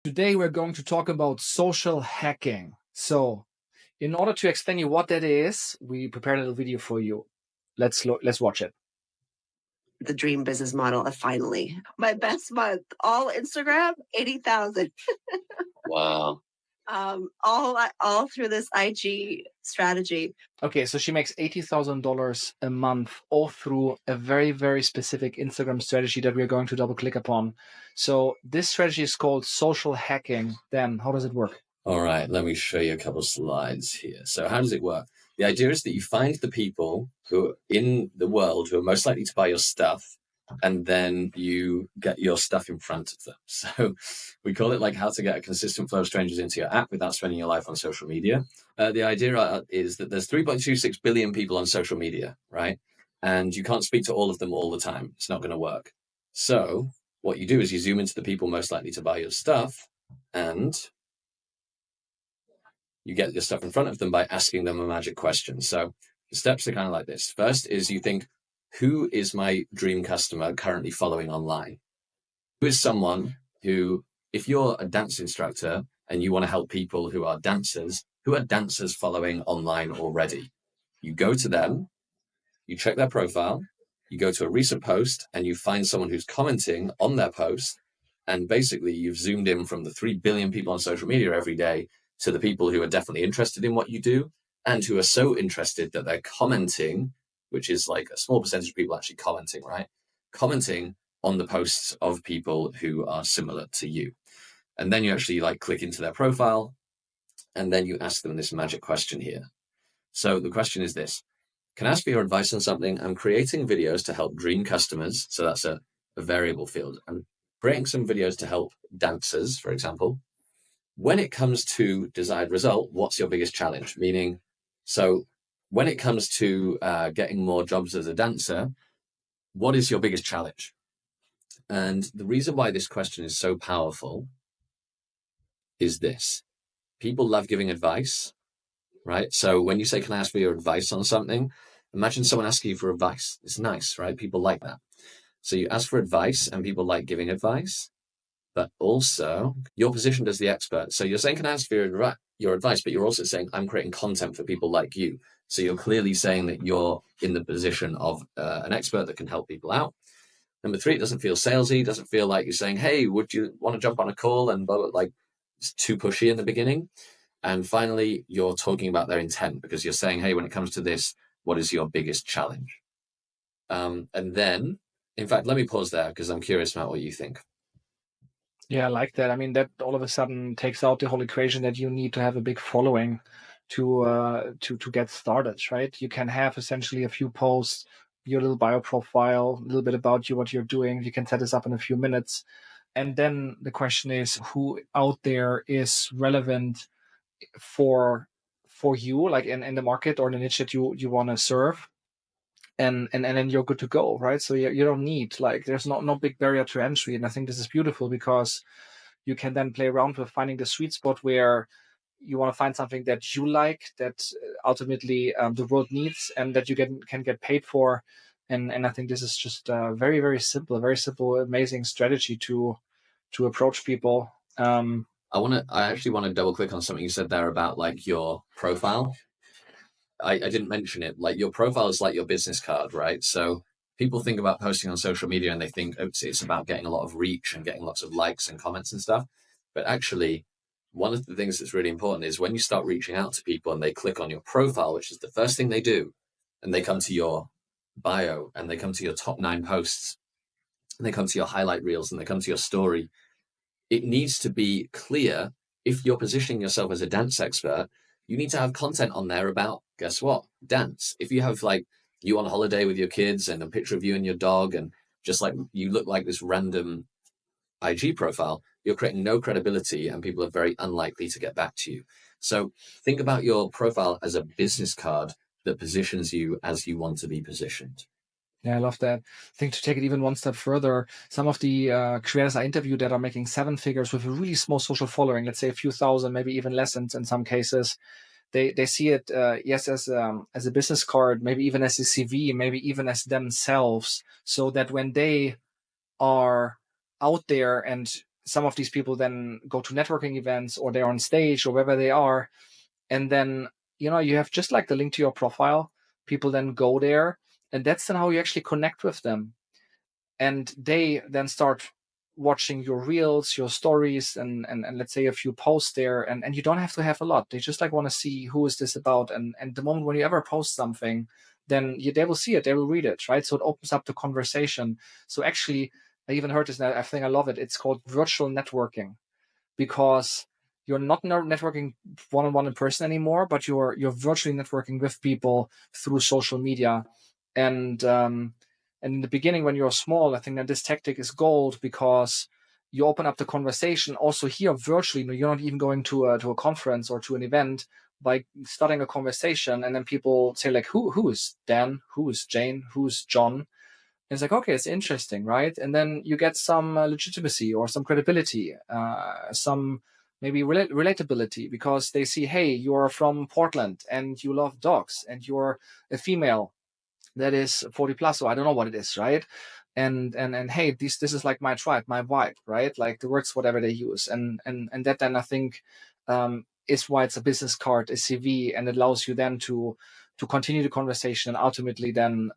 Today we're going to talk about social hacking. So, in order to explain you what that is, we prepared a little video for you. Let's watch it. The dream business model of finally my best month, all Instagram, 80,000. Wow. All through this IG strategy. Okay, so she makes $80,000 a month, all through a very, very specific Instagram strategy that we're going to double click upon. So this strategy is called social hacking. Dan, how does it work? All right, let me show you a couple of slides here. So how does it work? The idea is that you find the people who are in the world who are most likely to buy your stuff, and then you get your stuff in front of them. So we call it like how to get a consistent flow of strangers into your app without spending your life on social media. The idea is that there's 3.26 billion people on social media, right? And you can't speak to all of them all the time. It's not going to work. So what you do is you zoom into the people most likely to buy your stuff, and you get your stuff in front of them by asking them a magic question. So the steps are kind of like this. First is you think, who is my dream customer currently following online? Who is someone who, if you're a dance instructor and you want to help people who are dancers, who are dancers following online already? You go to them, you check their profile, you go to a recent post and you find someone who's commenting on their post. And basically you've zoomed in from the 3 billion people on social media every day to the people who are definitely interested in what you do and who are so interested that they're commenting, which is like a small percentage of people actually commenting, right? Commenting on the posts of people who are similar to you. And then you actually like click into their profile and then you ask them this magic question here. So the question is this: can I ask for your advice on something? I'm creating videos to help dream customers. So that's a variable field. I'm creating some videos to help dancers, for example. When it comes to desired result, what's your biggest challenge? Meaning, so when it comes to getting more jobs as a dancer, what is your biggest challenge? And the reason why this question is so powerful is this: people love giving advice, right? So when you say, can I ask for your advice on something? Imagine someone asking you for advice. It's nice, right? People like that. So you ask for advice and people like giving advice, but also you're positioned as the expert. So you're saying, can I ask for your advice? But you're also saying, I'm creating content for people like you. So you're clearly saying that you're in the position of an expert that can help people out. Number three, it doesn't feel salesy. It doesn't feel like you're saying, hey, would you want to jump on a call? And blah, blah, like it's too pushy in the beginning. And finally, you're talking about their intent because you're saying, hey, when it comes to this, what is your biggest challenge? And then, in fact, let me pause there because I'm curious about what you think. Yeah, I like that. I mean, that all of a sudden takes out the whole equation that you need to have a big following to get started, right? You can have essentially a few posts, your little bio profile, a little bit about you, what you're doing. You can set this up in a few minutes. And then the question is, who out there is relevant for you, like in the market or the niche that you want to serve? And then you're good to go, right? So you don't need, like, there's no big barrier to entry. And I think this is beautiful because you can then play around with finding the sweet spot where you want to find something that you like, that ultimately the world needs, and that you can get paid for. And I think this is just a very, very simple, amazing strategy to approach people. I actually want to double click on something you said there about like your profile. I didn't mention it. Like your profile is like your business card, right? So people think about posting on social media and they think it's about getting a lot of reach and getting lots of likes and comments and stuff. But actually, one of the things that's really important is when you start reaching out to people and they click on your profile, which is the first thing they do, and they come to your bio and they come to your top 9 posts and they come to your highlight reels and they come to your story, it needs to be clear. If you're positioning yourself as a dance expert, you need to have content on there about, guess what? Dance. If you have like you on holiday with your kids and a picture of you and your dog and just like you look like this random IG profile, you're creating no credibility and people are very unlikely to get back to you. So think about your profile as a business card that positions you as you want to be positioned. Yeah, I love that. I think to take it even one step further, some of the creators I interviewed that are making 7 figures with a really small social following, let's say a few thousand, maybe even less in some cases, they see it, yes, as a business card, maybe even as a CV, maybe even as themselves, so that when they are out there and some of these people then go to networking events, or they're on stage, or wherever they are. And then, you have just like the link to your profile. People then go there, and that's then how you actually connect with them. And they then start watching your reels, your stories, and let's say a few posts there. And you don't have to have a lot. They just like want to see, who is this about? And the moment when you ever post something, then they will see it, they will read it, right? So it opens up the conversation. So actually, I even heard this, and I think I love it. It's called virtual networking, because you're not networking one-on-one in person anymore, but you're virtually networking with people through social media. And in the beginning, when you're small, I think that this tactic is gold, because you open up the conversation also here virtually. You're not even going to a conference or to an event, by starting a conversation, and then people say like, who is Dan, who is Jane, who's John. It's like, okay, it's interesting, right? And then you get some legitimacy or some credibility, some maybe relatability, because they see, hey, you're from Portland and you love dogs and you're a female that is 40 plus, so I don't know what it is, right? And hey, this is like my tribe, my vibe, right? Like the words, whatever they use, and that then I think is why it's a business card, a CV, and it allows you then to continue the conversation, and ultimately then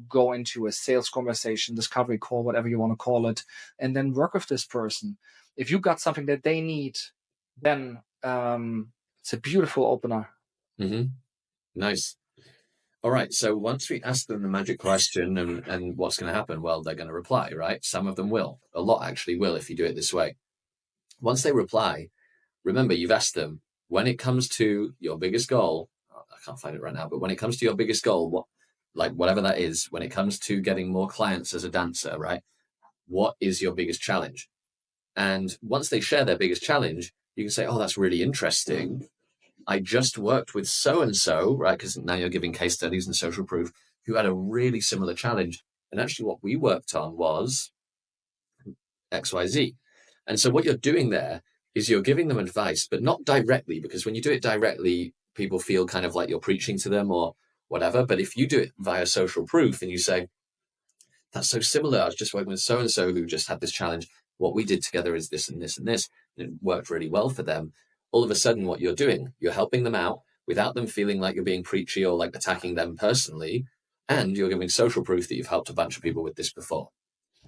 go into a sales conversation, discovery call, whatever you want to call it, and then work with this person. If you got something that they need, then it's a beautiful opener. Mm-hmm. Nice. All right. So once we ask them the magic question, and what's going to happen? Well, they're going to reply, right? Some of them will. A lot actually will, if you do it this way. Once they reply, remember, you've asked them, when it comes to your biggest goal, I can't find it right now, but when it comes to your biggest goal, whatever that is, when it comes to getting more clients as a dancer, right? What is your biggest challenge? And once they share their biggest challenge, you can say, oh, that's really interesting. I just worked with so and so, right? Because now you're giving case studies and social proof, who had a really similar challenge. And actually, what we worked on was XYZ. And so, what you're doing there is you're giving them advice, but not directly, because when you do it directly, people feel kind of like you're preaching to them or whatever. But if you do it via social proof and you say, that's so similar, I was just working with so and so who just had this challenge. What we did together is this and this and this. And it worked really well for them. All of a sudden, what you're doing, you're helping them out without them feeling like you're being preachy or like attacking them personally. And you're giving social proof that you've helped a bunch of people with this before.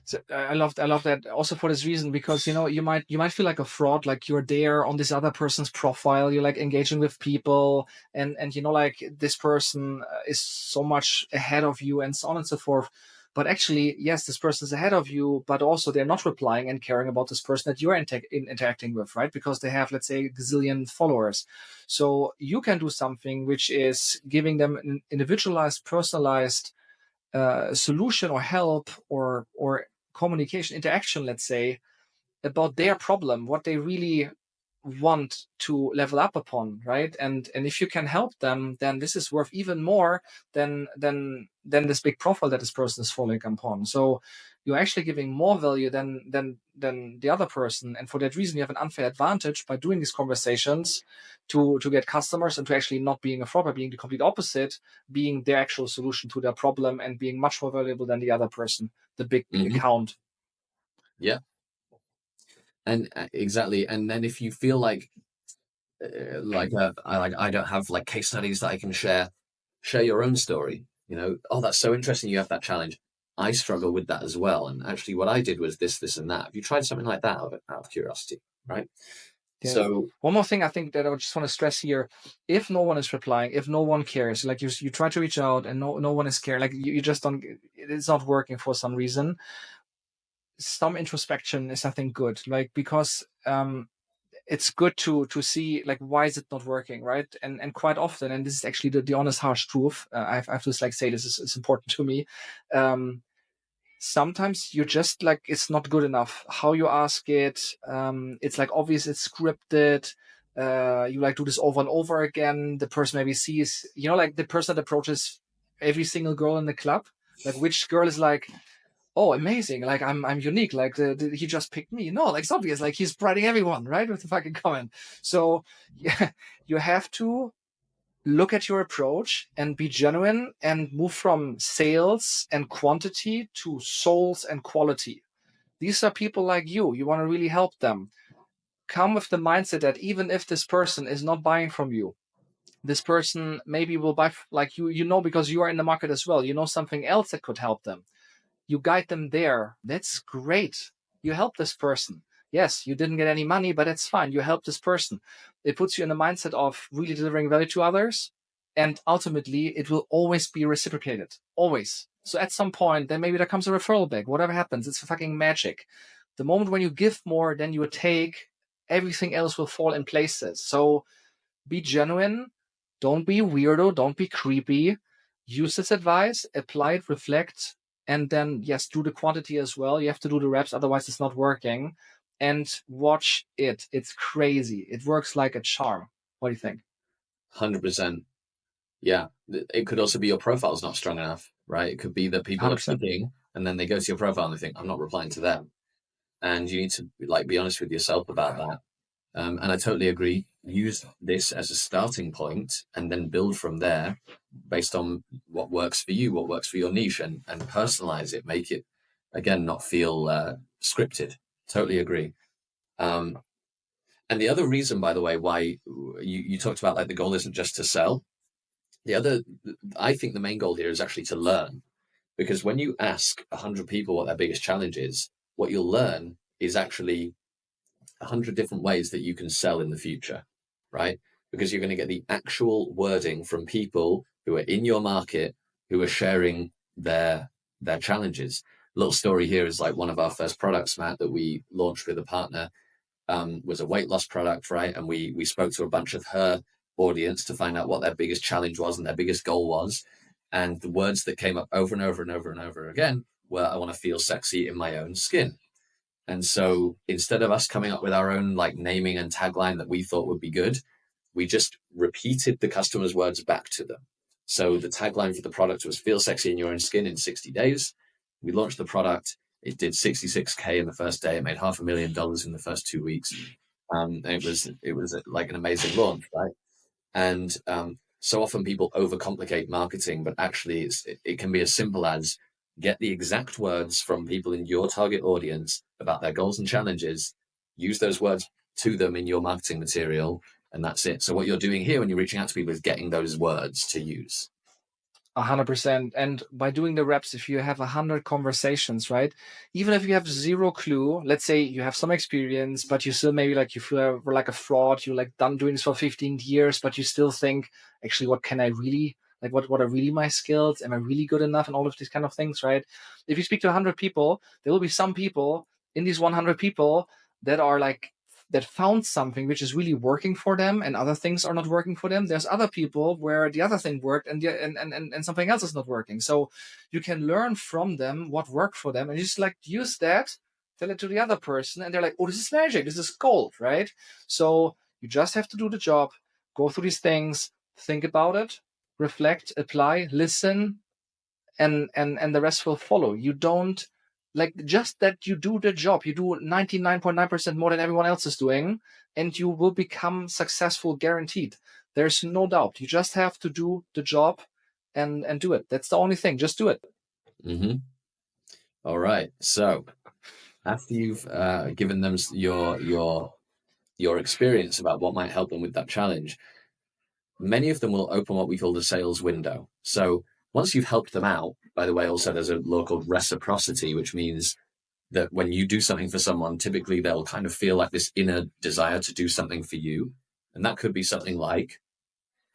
So I love that also for this reason, because you might feel like a fraud, like you're there on this other person's profile, you're like engaging with people, and like this person is so much ahead of you, and so on and so forth. But actually, yes, this person is ahead of you, but also they're not replying and caring about this person that you're interacting with, right? Because they have, let's say, a gazillion followers. So you can do something which is giving them an individualized, personalized solution or help or communication interaction, let's say, about their problem, what they really want to level up upon, right? And if you can help them, then this is worth even more than this big profile that this person is following upon. So you're actually giving more value than the other person, and for that reason you have an unfair advantage by doing these conversations to get customers, and to actually not being a fraud, by being the complete opposite, being their actual solution to their problem, and being much more valuable than the other person, the big account. Yeah. And exactly. And then if you feel like I don't have like case studies that I can share your own story. Oh, that's so interesting, you have that challenge. I struggle with that as well, and actually what I did was this and that. Have you tried something like that out of curiosity, right? Yeah. So One more thing I think that I just want to stress here: if no one is replying, if no one cares, like you try to reach out and no one is caring, like you just don't, it's not working for some reason. Some introspection is, I think, good, like, because it's good to see, like, why is it not working, right? And quite often, and this is actually the honest, harsh truth. I have to like say this is important to me. Sometimes you just like, it's not good enough how you ask it. It's like obvious it's scripted. You like do this over and over again. The person maybe sees, like the person that approaches every single girl in the club, like which girl is like, oh, amazing, like I'm unique, like he just picked me. No, like it's obvious, like he's writing everyone, right, with the fucking comment. So yeah, you have to look at your approach and be genuine and move from sales and quantity to souls and quality. These are people like you. You want to really help them. Come with the mindset that even if this person is not buying from you, this person maybe will buy like you know, because you are in the market as well. You know something else that could help them. You guide them there. That's great. You help this person. Yes, you didn't get any money, but that's fine. You help this person. It puts you in the mindset of really delivering value to others. And ultimately, it will always be reciprocated. Always. So at some point, then maybe there comes a referral back. Whatever happens, it's fucking magic. The moment when you give more than you take, everything else will fall in places. So be genuine. Don't be weirdo. Don't be creepy. Use this advice, apply it, reflect, and then, yes, do the quantity as well. You have to do the reps, otherwise it's not working. And watch it. It's crazy. It works like a charm. What do you think? 100%. Yeah. It could also be your profile's not strong enough, right? It could be that people are 100%. clicking and then they go to your profile and they think, I'm not replying to them. And you need to like be honest with yourself about that. And I totally agree. Use this as a starting point and then build from there based on what works for you, what works for your niche, and personalize it. Make it, again, not feel scripted. Totally agree. And the other reason, by the way, why you talked about like the goal isn't just to sell. I think the main goal here is actually to learn. Because when you ask 100 people what their biggest challenge is, what you'll learn is actually 100 different ways that you can sell in the future, right? Because you're going to get the actual wording from people who are in your market, who are sharing their challenges. Little story here is like one of our first products, Matt, that we launched with a partner, was a weight loss product, right? And we spoke to a bunch of her audience to find out what their biggest challenge was and their biggest goal was. And the words that came up over and over and over and over again were, I want to feel sexy in my own skin. And so instead of us coming up with our own like naming and tagline that we thought would be good, we just repeated the customer's words back to them. So the tagline for the product was feel sexy in your own skin in 60 days. We launched the product. It did 66K in the first day. It made $500,000 in the first 2 weeks. It was like an amazing launch, right? And so often people overcomplicate marketing, but actually it can be as simple as get the exact words from people in your target audience about their goals and challenges, use those words to them in your marketing material, and that's it. So what you're doing here when you're reaching out to people is getting those words to use. 100%. And by doing the reps, if you have 100 conversations, right? Even if you have zero clue, let's say you have some experience, but you still maybe like you feel like a fraud. You like done doing this for 15 years, but you still think, actually, what can I really like? What are really my skills? Am I really good enough? And all of these kind of things, right? If you speak to 100 people, there will be some people in these 100 people that are like that found something which is really working for them and other things are not working for them. There's other people where the other thing worked and something else is not working. So you can learn from them what worked for them and you just like use that, tell it to the other person, and they're like, oh, this is magic, this is gold, right? So you just have to do the job, go through these things, think about it, reflect, apply, listen, and the rest will follow. You don't like just that you do the job. You do 99.9% more than everyone else is doing, and you will become successful, guaranteed. There's no doubt. You just have to do the job and do it. That's the only thing. Just do it. Mm-hmm. All right. So after you've given them your experience about what might help them with that challenge, many of them will open what we call the sales window. So once you've helped them out, by the way, also there's a law called reciprocity, which means that when you do something for someone, typically they'll kind of feel like this inner desire to do something for you. And that could be something like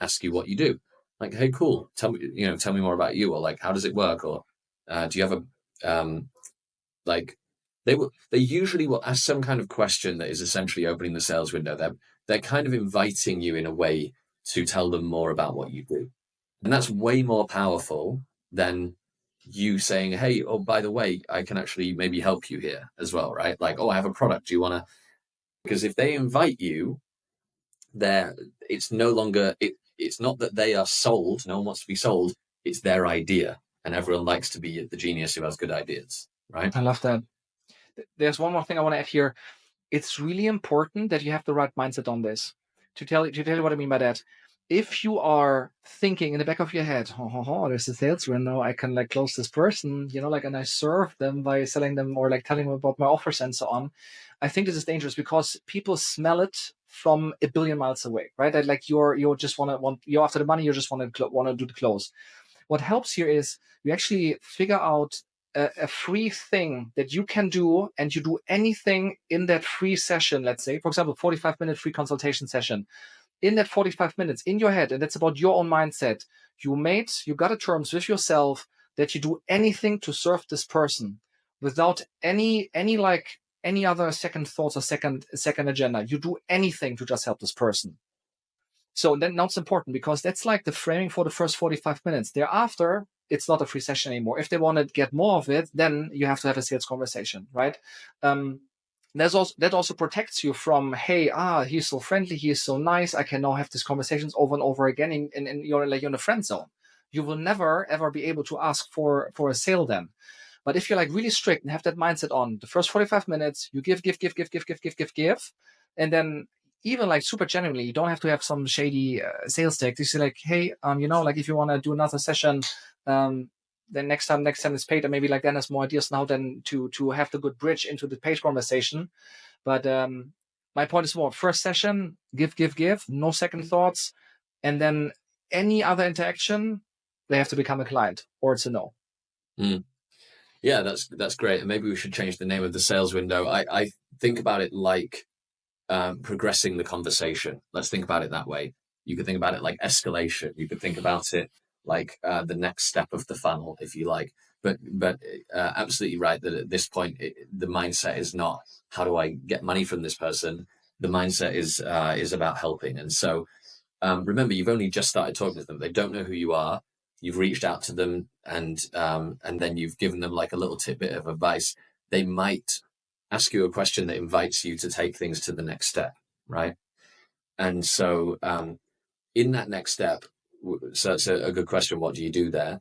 ask you what you do. Like, hey, cool, tell me more about you, or like, how does it work? Or do you have like they usually will ask some kind of question that is essentially opening the sales window. They're kind of inviting you in a way to tell them more about what you do. And that's way more powerful than you saying, hey, oh, by the way, I can actually maybe help you here as well, right? Like, oh, I have a product. Do you want to? Because if they invite you there, it's no longer, it's not that they are sold. No one wants to be sold. It's their idea. And everyone likes to be the genius who has good ideas, right? I love that. There's one more thing I want to add here. It's really important that you have the right mindset on this. To tell you what I mean by that. if you are thinking in the back of your head, there's a sales window, I can like close this person, and I serve them by selling them or like telling them about my offers and so on. I think this is dangerous because people smell it from a billion miles away, right? That like you're just you're after the money, you just want to do the close. What helps here is you actually figure out a free thing that you can do, and you do anything in that free session. Let's say, for example, 45-minute free consultation session. In that 45 minutes in your head, and that's about your own mindset, you got a terms with yourself that you do anything to serve this person without any other second thoughts or second agenda. You do anything to just help this person. So then now it's important because that's like the framing for the first 45 minutes. Thereafter, it's not a free session anymore. If they want to get more of it, then you have to have a sales conversation, right? That also protects you from, hey, he's so friendly, he is so nice, I can now have these conversations over and over again in you're in a friend zone. You will never ever be able to ask for a sale then. But if you're like really strict and have that mindset on the first 45 minutes, you give, and then even like super genuinely, you don't have to have some shady sales tactics. You say like, hey, like if you want to do another session, then next time it's paid, and maybe like then has more ideas now than to have the good bridge into the paid conversation. But my point is more first session, give, no second thoughts, and then any other interaction, they have to become a client or it's a no. Yeah, that's great. And maybe we should change the name of the sales window. I think about it like progressing the conversation. Let's think about it that way. You could think about it like escalation. You could think about it like the next step of the funnel, if you like. But absolutely right that at this point, the mindset is not how do I get money from this person. The mindset is about helping. And so remember, you've only just started talking to them. They don't know who you are. You've reached out to them, and then you've given them like a little tidbit of advice. They might ask you a question that invites you to take things to the next step, right? And so in that next step, so it's a good question. What do you do there?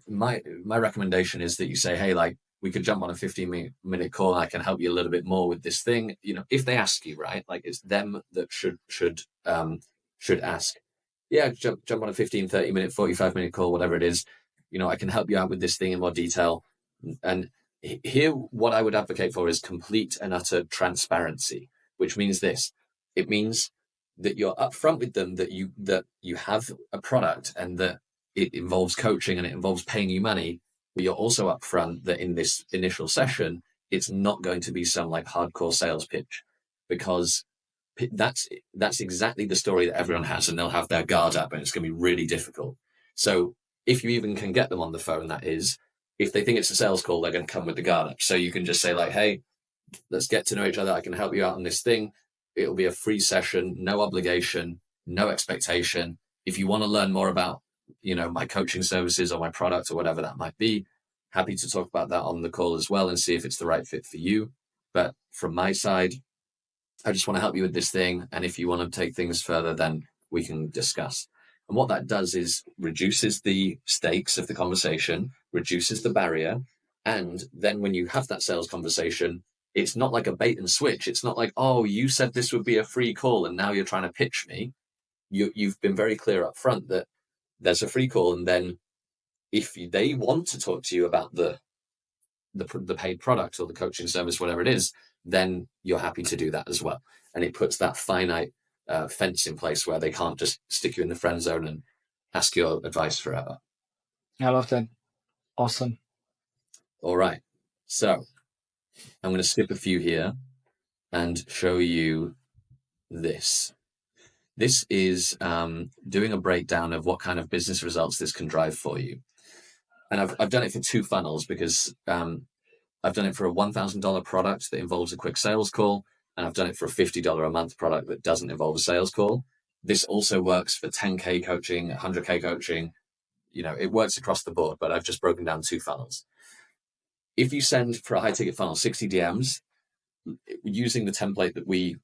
My recommendation is that you say, hey, like we could jump on a 15-minute call and I can help you a little bit more with this thing. If they ask you, right, like it's them that should ask. Yeah, jump on a 15, 30-minute, 45-minute call, whatever it is. I can help you out with this thing in more detail. And here, what I would advocate for is complete and utter transparency, which means this. It means that you're upfront with them that you have a product and that it involves coaching and it involves paying you money, but you're also upfront that in this initial session, it's not going to be some like hardcore sales pitch, because that's exactly the story that everyone has, and they'll have their guard up and it's going to be really difficult. So if you even can get them on the phone, that is, if they think it's a sales call, they're going to come with the guard up. So you can just say like, hey, let's get to know each other. I can help you out on this thing. It'll be a free session, no obligation, no expectation. If you want to learn more about, my coaching services or my product or whatever that might be, happy to talk about that on the call as well and see if it's the right fit for you. But from my side, I just want to help you with this thing. And if you want to take things further, then we can discuss. And what that does is reduces the stakes of the conversation, reduces the barrier. And then when you have that sales conversation, it's not like a bait and switch. It's not like, oh, you said this would be a free call and now you're trying to pitch me. You've been very clear up front that there's a free call. And then if they want to talk to you about the paid product or the coaching service, whatever it is, then you're happy to do that as well. And it puts that finite fence in place where they can't just stick you in the friend zone and ask your advice forever. I love that. Awesome. All right. So I'm going to skip a few here and show you this. This is doing a breakdown of what kind of business results this can drive for you. And I've done it for 2 funnels because I've done it for a $1,000 product that involves a quick sales call, and I've done it for a $50 a month product that doesn't involve a sales call. This also works for 10K coaching, 100K coaching. It works across the board, but I've just broken down 2 funnels. If you send for a high ticket funnel 60 DMs using the template that we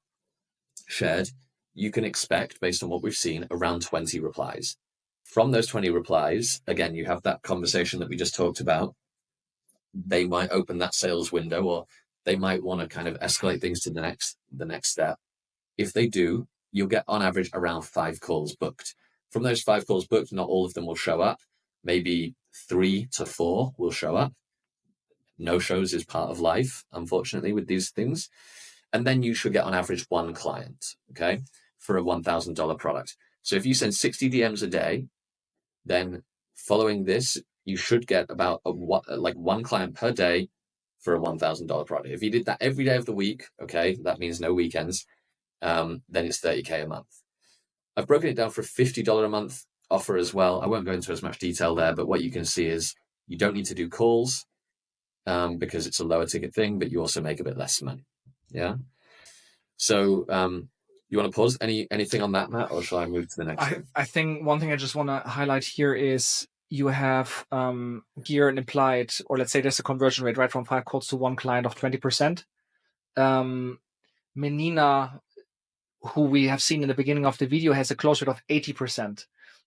shared, you can expect, based on what we've seen, around 20 replies. From those 20 replies, again, you have that conversation that we just talked about. They might open that sales window, or they might want to kind of escalate things to the next step. If they do, you'll get on average around 5 calls booked. From those 5 calls booked, not all of them will show up. Maybe 3 to 4 will show up. No shows is part of life, unfortunately, with these things. And then you should get on average 1 client, okay, for a $1,000 product. So if you send 60 DMs a day, then following this, you should get about 1 client per day for a $1,000 product. If you did that every day of the week, okay, that means no weekends, then it's $30K a month. I've broken it down for a $50 a month offer as well. I won't go into as much detail there, but what you can see is you don't need to do calls because it's a lower ticket thing, but you also make a bit less money. Yeah. So you want to pause anything on that, Matt, or shall I move to the next thing? I think one thing I just want to highlight here is you have here an implied, or let's say there's a conversion rate, right, from 5 calls to 1 client of 20%. Menina, who we have seen in the beginning of the video, has a close rate of 80%.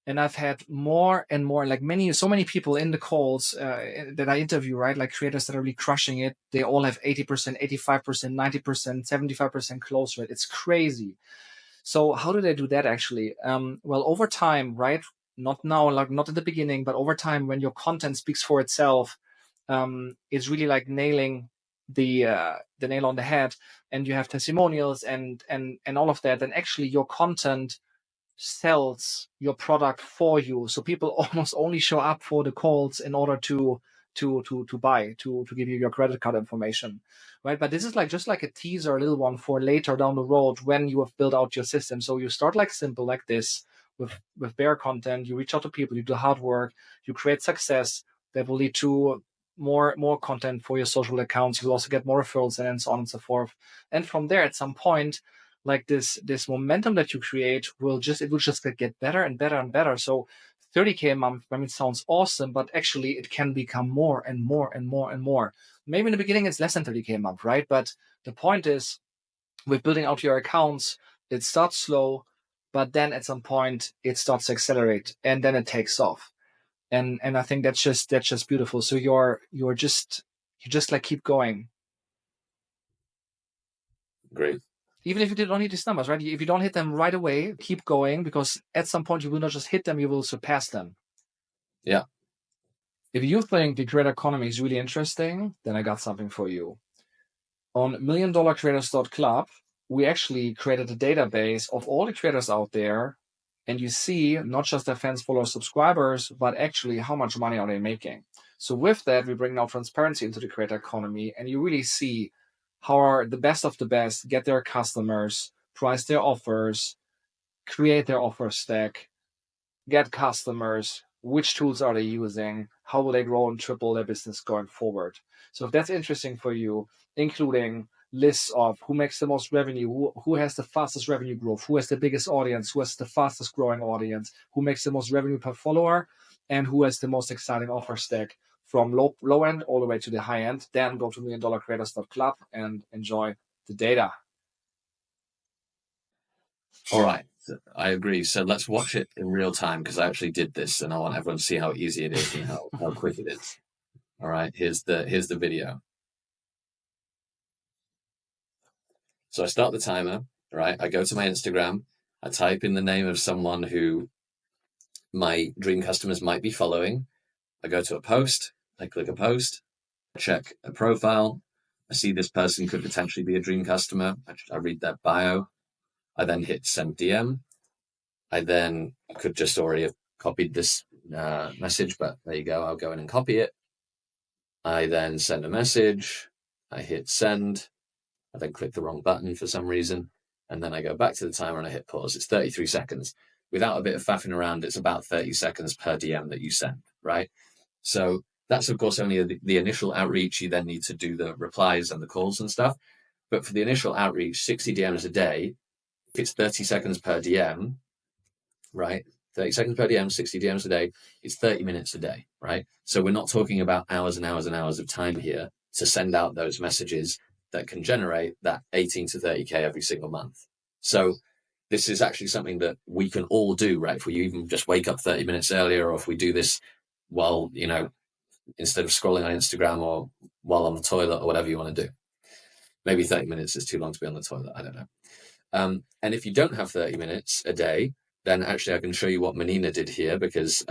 And I've had more and more, like so many people in the calls that I interview, right? Like creators that are really crushing it. They all have 80%, 85%, 90%, 75% close rate. It's crazy. So how do they do that actually? Well, over time, right? Not now, like not at the beginning, but over time, when your content speaks for itself, it's really like nailing the nail on the head, and you have testimonials and all of that. And actually, your content sells your product for you. So people almost only show up for the calls in order to buy, to give you your credit card information, right? But this is like just like a teaser, a little one for later down the road when you have built out your system. So you start like simple like this with bare content. You reach out to people, you do hard work, you create success that will lead to more content for your social accounts. You'll also get more referrals and so on and so forth. And from there, at some point, like this momentum that you create will just get better and better and better. So 30K a month, I mean, sounds awesome, but actually it can become more and more and more and more. Maybe in the beginning it's less than 30K a month, right? But the point is, with building out your accounts, it starts slow, but then at some point it starts to accelerate, and then it takes off. And I think that's just beautiful. So you just like keep going. Great. Even if you don't hit these numbers, right? If you don't hit them right away, keep going, because at some point you will not just hit them, you will surpass them. Yeah. If you think the creator economy is really interesting, then I got something for you. On milliondollarcreators.club, we actually created a database of all the creators out there, and you see not just their fans, followers, subscribers, but actually how much money are they making. So with that, we bring now transparency into the creator economy, and you really see how are the best of the best get their customers, price their offers, create their offer stack, get customers, which tools are they using, how will they grow and triple their business going forward. So if that's interesting for you, including lists of who makes the most revenue, who has the fastest revenue growth, who has the biggest audience, who has the fastest growing audience, who makes the most revenue per follower, and who has the most exciting offer stack from low end all the way to the high end, then go to milliondollarcreators.club and enjoy the data. All right. I agree. So let's watch it in real time, because I actually did this and I want everyone to see how easy it is and how quick it is. All right. Here's the video. So I start the timer, right? I go to my Instagram. I type in the name of someone who my dream customers might be following. I go to a post. I click a post. I check a profile. I see this person could potentially be a dream customer. I read their bio. I then hit send DM. I could just already have copied this message, but there you go. I'll go in and copy it. I then send a message. I hit send. I then click the wrong button for some reason. And then I go back to the timer and I hit pause. It's 33 seconds. Without a bit of faffing around, it's about 30 seconds per DM that you send, right? So that's, of course, only the initial outreach. You then need to do the replies and the calls and stuff. But for the initial outreach, 60 DMs a day, if it's 30 seconds per DM, right? 30 seconds per DM, 60 DMs a day, it's 30 minutes a day, right? So we're not talking about hours and hours and hours of time here to send out those messages that can generate that 18 to 30K every single month. So this is actually something that we can all do, right? If we even just wake up 30 minutes earlier, or if we do this while, instead of scrolling on Instagram or while on the toilet or whatever you want to do. Maybe 30 minutes is too long to be on the toilet. I don't know. And if you don't have 30 minutes a day, then actually I can show you what Menina did here, because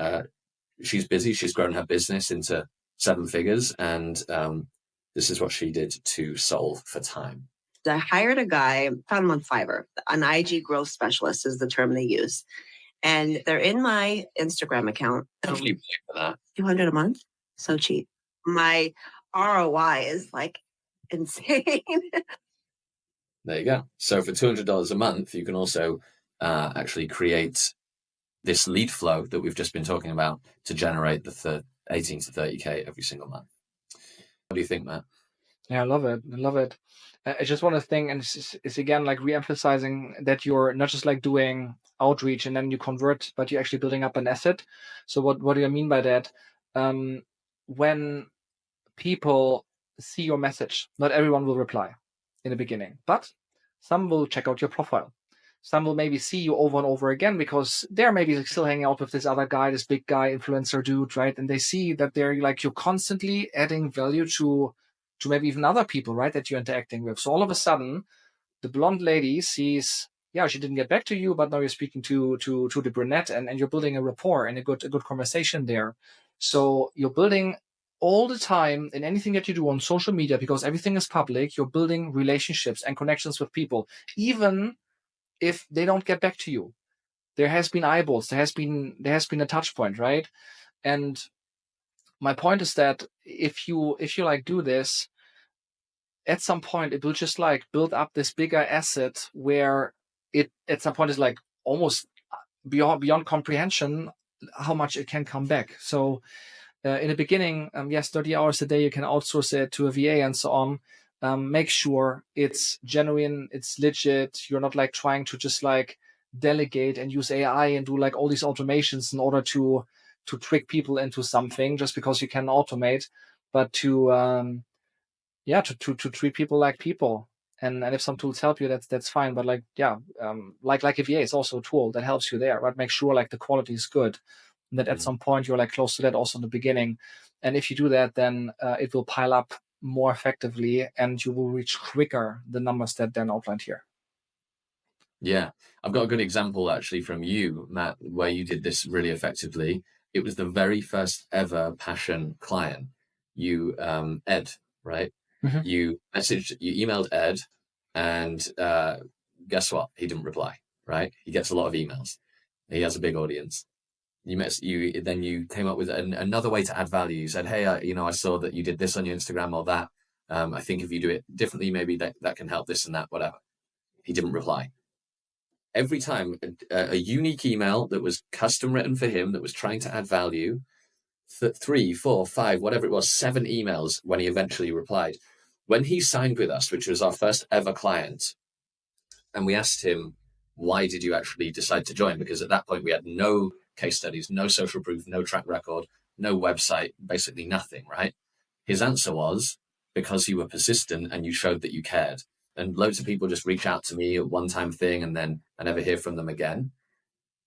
she's busy. She's grown her business into 7 figures, and this is what she did to solve for time. I hired a guy, found him on Fiverr. An IG growth specialist is the term they use. And they're in my Instagram account. How much do you pay for that? $200 a month. So cheap. My ROI is like insane. There you go. So for $200 a month, you can also actually create this lead flow that we've just been talking about to generate the 18 to 30K every single month. What do you think, Matt? Yeah, I love it. I love it. I just want to think, and it's again like re-emphasizing that you're not just like doing outreach and then you convert, but you're actually building up an asset. So what do I mean by that? When people see your message, not everyone will reply in the beginning, but some will check out your profile. Some will maybe see you over and over again because they're maybe still hanging out with this other guy, this big guy influencer dude, right? And they see that they're like, you're constantly adding value to maybe even other people, right, that you're interacting with. So all of a sudden, the blonde lady sees, yeah, she didn't get back to you, but now you're speaking to the brunette, and you're building a rapport and a good conversation there. So you're building all the time in anything that you do on social media, because everything is public. You're building relationships and connections with people, even if they don't get back to you. There has been eyeballs. There has been a touch point, right? And my point is that if you like do this, at some point it will just like build up this bigger asset where it at some point is like almost beyond comprehension how much it can come back. So in the beginning, yes, 30 hours a day, you can outsource it to a VA and so on. Make sure it's genuine, it's legit. You're not like trying to just like delegate and use AI and do like all these automations in order to trick people into something just because you can automate, but to treat people like people. And if some tools help you, that's fine. But like, yeah, like a VA is also a tool that helps you there, right? Make sure like the quality is good, and that at some point you're like close to that also in the beginning. And if you do that, then it will pile up more effectively, and you will reach quicker the numbers that Dan outlined here. Yeah, I've got a good example actually from you, Matt, where you did this really effectively. It was the very first ever Passion client. You, Ed, right? Mm-hmm. You emailed Ed, and guess what? He didn't reply, right? He gets a lot of emails. He has a big audience. Then you came up with another way to add value. You said, hey, I saw that you did this on your Instagram or that. I think if you do it differently, maybe that can help this and that, whatever. He didn't reply. Every time a unique email that was custom written for him, that was trying to add value, 3, 4, 5, whatever it was, 7 emails when he eventually replied. When he signed with us, which was our first ever client, and we asked him, why did you actually decide to join? Because at that point we had no case studies, no social proof, no track record, no website, basically nothing, right? His answer was, because you were persistent and you showed that you cared. And loads of people just reach out to me, a one-time thing, and then I never hear from them again.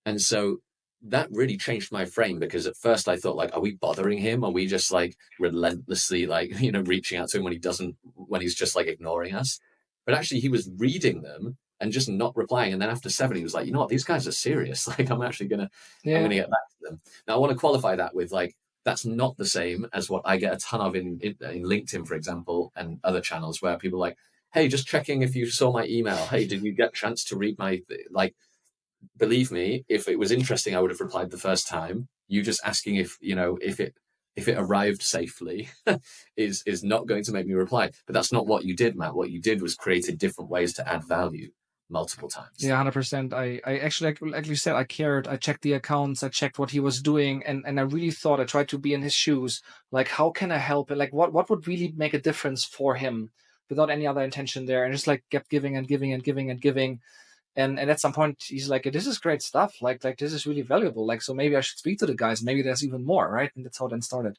And so that really changed my frame, because at first I thought, like, are we bothering him? Are we just like relentlessly like, reaching out to him when he's just like ignoring us? But actually he was reading them and just not replying. And then after 7, he was like, you know what, these guys are serious. Like, I'm actually I'm gonna get back to them. Now I want to qualify that with like, that's not the same as what I get a ton of in LinkedIn, for example, and other channels where people are like, hey, just checking if you saw my email. Hey, did you get a chance to read my, like, believe me, if it was interesting, I would have replied the first time. You just asking if it arrived safely is not going to make me reply. But that's not what you did, Matt. What you did was created different ways to add value multiple times. Yeah, 100%. I actually, like you said, I cared. I checked the accounts. I checked what he was doing, and I really thought, I tried to be in his shoes. Like, how can I help? Like, what would really make a difference for him without any other intention there? And just like kept giving and giving and giving and giving. And at some point he's like, this is great stuff. Like this is really valuable. Like, so maybe I should speak to the guys. Maybe there's even more, right? And that's how it then started.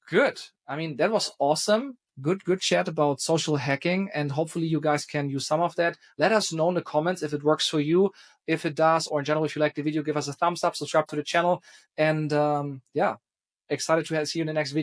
Good. I mean, that was awesome. Good chat about social hacking, and hopefully you guys can use some of that. Let us know in the comments if it works for you. If it does, or in general, if you like the video, give us a thumbs up, subscribe to the channel, and yeah, excited to see you in the next video.